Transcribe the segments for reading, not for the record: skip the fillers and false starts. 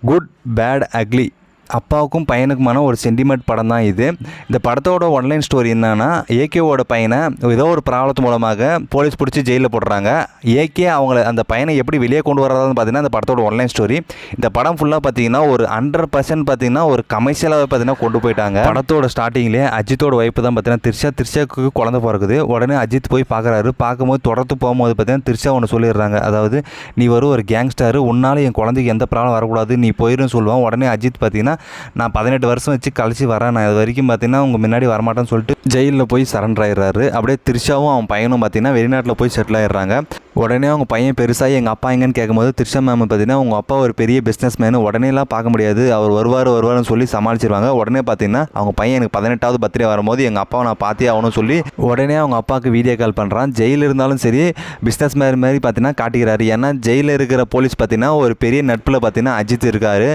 Good bad ugly அப்பாவுக்கும் பையனுக்குமான ஒரு sentiment படம் தான் இது. இந்த படத்தோட ஒன்லைன் ஸ்டோரி என்னன்னா, ஏகேவோட பையனை ஏதோ ஒரு ப்ராப்ளத்து மூலமாக போலீஸ் பிடிச்சி ஜெயிலில் போடுறாங்க. ஏகே அந்த பையனை எப்படி வெளியே கொண்டு வர்றதுன்னு பார்த்தீங்கன்னா இந்த படத்தோட ஒன்லைன் ஸ்டோரி. இந்த படம் ஃபுல்லாக பார்த்தீங்கன்னா ஒரு 100% பார்த்தீங்கன்னா ஒரு கமர்ஷியலாக பார்த்தீங்கன்னா கொண்டு போயிட்டாங்க. படத்தோட ஸ்டார்டிங்லேயே அஜித்தோட ஒய்ஃப் தான் பார்த்தீங்கன்னா திரிஷாவுக்கு குழந்தை பிறகுது. உடனே அஜித் போய் பார்க்குறாரு. பார்க்கும்போது தொடர்ந்து போகும்போது பார்த்தீங்கன்னா திரிஷா ஒன்று சொல்லிடுறாங்க, அதாவது நீ ஒரு கேங்ஸ்டர், உன்னால் என் குழந்தைக்கு எந்த ப்ராப்ளம் வரக்கூடாது, நீ போயிருன்னு சொல்லுவான். உடனே அஜித் பார்த்தீங்கன்னா நான் 18 வருஷம் வச்சு கழிச்சு வரேன், நான் இது வரைக்கும் பார்த்தீங்கன்னா உங்கள் முன்னாடி வரமாட்டேன்னு சொல்லிட்டு ஜெயிலில் போய் சரண்டர் ஆயிடுறாரு. அப்படியே திரிஷாவும் அவன் பையனும் பார்த்தீங்கன்னா வெளிநாட்டில் போய் செட்டில் ஆயிடுறாங்க. உடனே அவங்க பையன் பெருசாகி எங்கள் அப்பா எங்கன்னு கேட்கும்போது திரிஷா மேம் பார்த்தீங்கன்னா உங்கள் அப்பா ஒரு பெரிய பிஸ்னஸ் மேனு, உடனேலாம் பார்க்க முடியாது, அவர் வருவார்னு சொல்லி சமாளிச்சிருவாங்க. உடனே பார்த்தீங்கன்னா அவங்க பையன் எனக்கு 18வது பர்த்டே வரும்போது எங்கள் அப்பாவை நான் பார்த்தே ஆகணும்னு சொல்லி உடனே அவங்க அப்பாவுக்கு வீடியோ கால் பண்ணுறான். ஜெயிலில் இருந்தாலும் சரி பிஸ்னஸ் மேன் மாதிரி பார்த்தீங்கன்னா காட்டிக்கிறாரு. ஏன்னா ஜெயிலில் இருக்கிற போலீஸ் பார்த்தீங்கன்னா ஒரு பெரிய நட்பில் பார்த்தீங்கன்னா அஜித் இருக்காரு.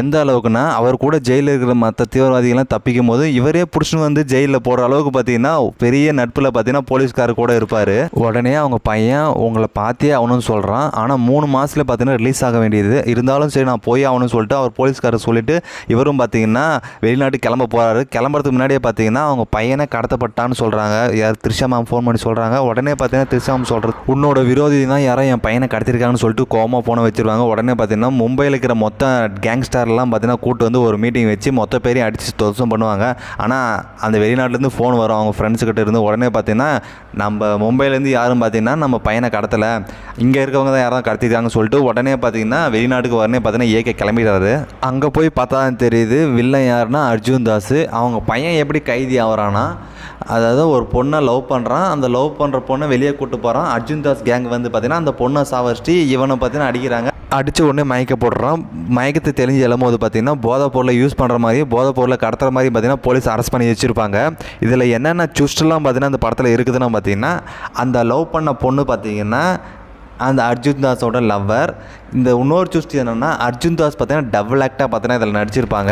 எந்த அளவுக்குன்னா அவர் கூட ஜெயிலில் இருக்கிற மற்ற தீவிரவாதிகள்லாம் தப்பிக்கும் போது இவரே புடிச்சுன்னு வந்து ஜெயிலில் போடுற அளவுக்கு பார்த்தீங்கன்னா பெரிய நட்பில் பார்த்தீங்கன்னா போலீஸ்காரர் கூட இருப்பார். உடனே அவங்க பையன் உங்களை பார்த்தே ஆகணும்னு சொல்கிறான். ஆனால் 3 மாதத்தில் பார்த்தீங்கன்னா ரிலீஸ் ஆக வேண்டியது, இருந்தாலும் சரி நான் போய் ஆகணும்னு சொல்லிட்டு அவர் போலீஸ்காரர் சொல்லிட்டு இவரும் பார்த்தீங்கன்னா வெளிநாட்டு கிளம்ப போகிறாரு. கிளம்புறதுக்கு முன்னாடியே பார்த்தீங்கன்னா அவங்க பையனை கடத்தப்பட்டான்னு சொல்கிறாங்க. யார் திரிஷா மேம் ஃபோன் பண்ணி சொல்கிறாங்க. உடனே பார்த்தீங்கன்னா திரிஷா மேம் சொல்கிறது, உன்னோட விரோதி தான் யாரோ என் பையனை கடத்திருக்காங்கன்னு சொல்லிட்டு கோமா போன வச்சிருவாங்க. உடனே பார்த்தீங்கன்னா மும்பையில் இருக்கிற மொத்த கேங்ஸ்டர்லாம் பார்த்தீங்கன்னா கூட்டு வந்து ஒரு மீட்டிங் வச்சு மொத்த பேரையும் அடித்து துவசம் பண்ணுவாங்க. ஆனால் அந்த வெளிநாட்டிலேருந்து ஃபோன் வரும் அவங்க ஃப்ரெண்ட்ஸுக்கிட்ட இருந்து. உடனே பார்த்தீங்கன்னா நம்ம மும்பையிலேருந்து யாரும் பார்த்தீங்கன்னா நம்ம பையனை கடத்தலை, இங்கே இருக்கவங்க தான் யாரும் கடத்திருக்காங்கன்னு சொல்லிட்டு உடனே பார்த்தீங்கன்னா வெளிநாட்டுக்கு வரனே பார்த்தீங்கன்னா ஏகே கிளம்பிடுறாரு. அங்கே போய் பார்த்தா தெரியுது வில்லன் யாருன்னா அர்ஜுன் தாஸ். அவங்க பையன் எப்படி கைதி ஆகிறான்னா, அதாவது ஒரு பொண்ணை லவ் பண்ணுறான், அந்த லவ் பண்ணுற பொண்ணை வெளியே கூப்பிட்டு போகிறான். அர்ஜுன் தாஸ் கேங் வந்து பார்த்தீங்கன்னா அந்த பொண்ணை சாவடிச்சிட்டு இவனை பார்த்தீங்கன்னா அடிக்கிறாங்க. அடித்த உடனே மயக்க போடுறான். மயக்கத்தை தெரிஞ்சு எழும்போது பார்த்தீங்கன்னா போதைப் பொருளை யூஸ் பண்ணுற மாதிரி போதைப் பொருளை கடத்துற மாதிரி பார்த்தீங்கன்னா போலீஸ் அரெஸ்ட் பண்ணி வச்சுருப்பாங்க. இதில் என்னென்ன ட்விஸ்ட்லாம் பார்த்தீங்கன்னா அந்த படத்தில் இருக்குதுன்னா பார்த்தீங்கன்னா அந்த லவ் பண்ண பொண்ணு பார்த்தீங்கன்னா அந்த அர்ஜுன் தாஸோட லவ்வர். இந்த இன்னொரு ட்விஸ்ட் என்னென்னா அர்ஜுன் தாஸ் பார்த்தீங்கன்னா டபுள் ஆக்டாக பார்த்தீங்கன்னா இதில் நடிச்சிருப்பாங்க.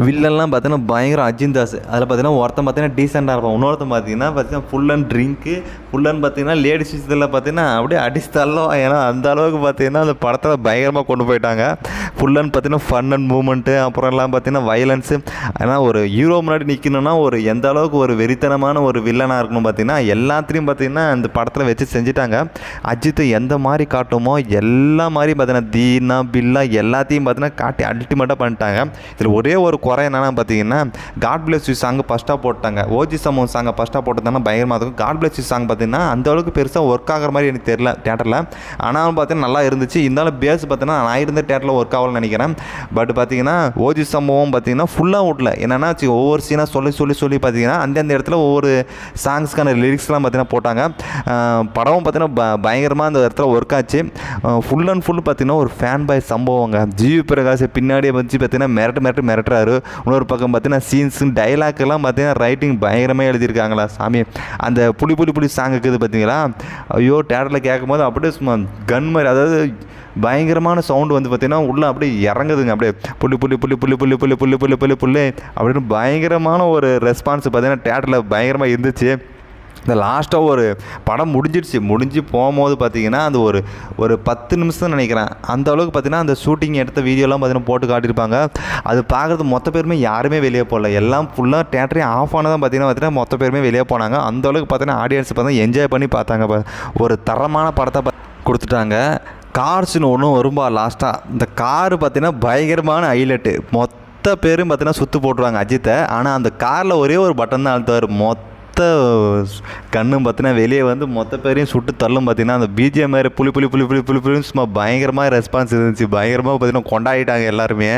வில்லன்லாம் பார்த்தீங்கன்னா பயங்கரம் அர்ஜுன் தாஸ். அதில் பார்த்தீங்கன்னா ஒருத்தன் பார்த்தீங்கன்னா டீசெண்டாக இருப்பான், இன்னொருத்தன் பார்த்தீங்கன்னா full and drink, full and பார்த்தீங்கன்னா லேடிஸ் இதில் பார்த்தீங்கன்னா அப்படியே அடிச்சுத்தாலும். ஏன்னா அந்த அளவுக்கு பார்த்தீங்கன்னா அந்த படத்தில் பயங்கரமாக கொண்டு போயிட்டாங்க. ஃபுல் அண்ட் பார்த்தீங்கன்னா ஃபன் அண்ட் மூமெண்ட்டு, அப்புறம் எல்லாம் பார்த்தீங்கன்னா வயலன்ஸு. ஆனால் ஒரு ஹீரோ முன்னாடி நிற்கணும்னா ஒரு எந்த அளவுக்கு ஒரு வெறித்தனமான ஒரு வில்லனாக இருக்கணும் பார்த்தீங்கன்னா எல்லாத்துலேயும் பார்த்தீங்கன்னா அந்த படத்தில் வச்சு செஞ்சுட்டாங்க. அஜித் எந்த மாதிரி காட்டுமோ எல்லா மாதிரி பார்த்தீங்கன்னா தீனா பில்லா எல்லாத்தையும் பார்த்தீங்கன்னா காட்டி அல்டிமேட்டாக பண்ணிட்டாங்க. இதில் ஒரே ஒரு குறை என்னென்னா பார்த்தீங்கன்னா காட் பிளஸ் யூ சாங் ஃபஸ்ட்டாக போட்டாங்க. ஓஜி சமூகம் சாங்கை ஃபஸ்ட்டாக போட்டதானா பயங்கரமாக இருக்கும். காட் பிளஸ் யூ சாங் பார்த்தீங்கன்னா அந்த அளவுக்கு பெருசாக ஒர்க் ஆகிற மாதிரி எனக்கு தெரியல தேட்டரில். ஆனாலும் பார்த்தீங்கன்னா நல்லா இருந்துச்சு. இருந்தாலும் பேஸ் பார்த்தீங்கன்னா நான் இருந்த தேட்டரில் ஒர்க் ஆகலன்னு நினைக்கிறேன். பட் பார்த்தீங்கன்னா ஓஜி சம்பவம் பார்த்தீங்கன்னா ஃபுல்லாக விடல. என்னென்னா ஒவ்வொரு சீனாக சொல்லி பார்த்தீங்கன்னா அந்தந்த இடத்துல ஒவ்வொரு சாங்ஸ்க்கான லிரிக்ஸ்லாம் பார்த்தீங்கன்னா போட்டாங்க. படமும் பார்த்தீங்கன்னா பயங்கரமாக அந்த இடத்துல ஒர்க் ஆச்சு. ஃபுல் அண்ட் ஃபுல் பார்த்தீங்கன்னா ஒரு ஃபேன் பாய் சம்பவங்க. ஜிவி பிரகாஷ் பின்னாடியே வச்சு பார்த்தீங்கன்னா மிரட்டுறாரு. இன்னொரு பக்கம் பார்த்தீங்கன்னா சீன்ஸு டைலாக்லாம் பார்த்தீங்கன்னா ரைட்டிங் பயங்கரமாக எழுதியிருக்காங்களா சாமி. அந்த புளி சாங் இருக்குது பார்த்தீங்களா, ஐயோ தேட்டரில் கேட்கும்போது அப்படியே சும்மா கன் மாதிரி, அதாவது பயங்கரமான சவுண்டு வந்து பார்த்தீங்கன்னா உள்ளே அப்படியே இறங்குதுங்க. அப்படியே புள்ளி அப்படின்னு பயங்கரமான ஒரு ரெஸ்பான்ஸ் பார்த்தீங்கன்னா தேட்டரில் பயங்கரமாக இருந்துச்சு. இந்த லாஸ்ட்டாக ஒரு படம் முடிஞ்சு போகும்போது பார்த்தீங்கன்னா அந்த ஒரு 10 நிமிஷம் நினைக்கிறேன், அந்த அளவுக்கு பார்த்தீங்கன்னா அந்த ஷூட்டிங் எடுத்த வீடியோலாம் பார்த்தீங்கன்னா போட்டு காட்டியிருப்பாங்க. அது பார்க்குறது மொத்த பேருமே யாருமே வெளியே போகல, எல்லாம் ஃபுல்லாக தேட்டரையும் ஆஃப் ஆனதான் பார்த்தீங்கன்னா மொத்த பேருமே வெளியே போனாங்க. அந்த அளவுக்கு பார்த்தீங்கன்னா ஆடியன்ஸ் பார்த்தீங்கன்னா என்ஜாய் பண்ணி பார்த்தாங்க. ஒரு தரமான படத்தை கொடுத்துட்டாங்க. கார்ஸ்னு ஒன்றும் வரும்பா லாஸ்ட்டாக. இந்த காரு பார்த்தீங்கன்னா பயங்கரமான ஹைலைட்டு. மொத்த பேரும் பார்த்தீங்கன்னா சுற்று போட்டுருவாங்க அஜித்தை. ஆனால் அந்த காரில் ஒரே ஒரு பட்டன் தான் அழுத்துவார். கண்ணும் பார்த்தீங்கன்னா வெளியே வந்து மொத்த பேரையும் சுட்டு தள்ளும். பார்த்தீங்கன்னா அந்த பிஜிஎம் மாதிரி புளி சும்மா பயங்கரமாக ரெஸ்பான்ஸ் இருந்துச்சு. பயங்கரமாக பார்த்தீங்கன்னா கொண்டாடிட்டாங்க எல்லாருமே.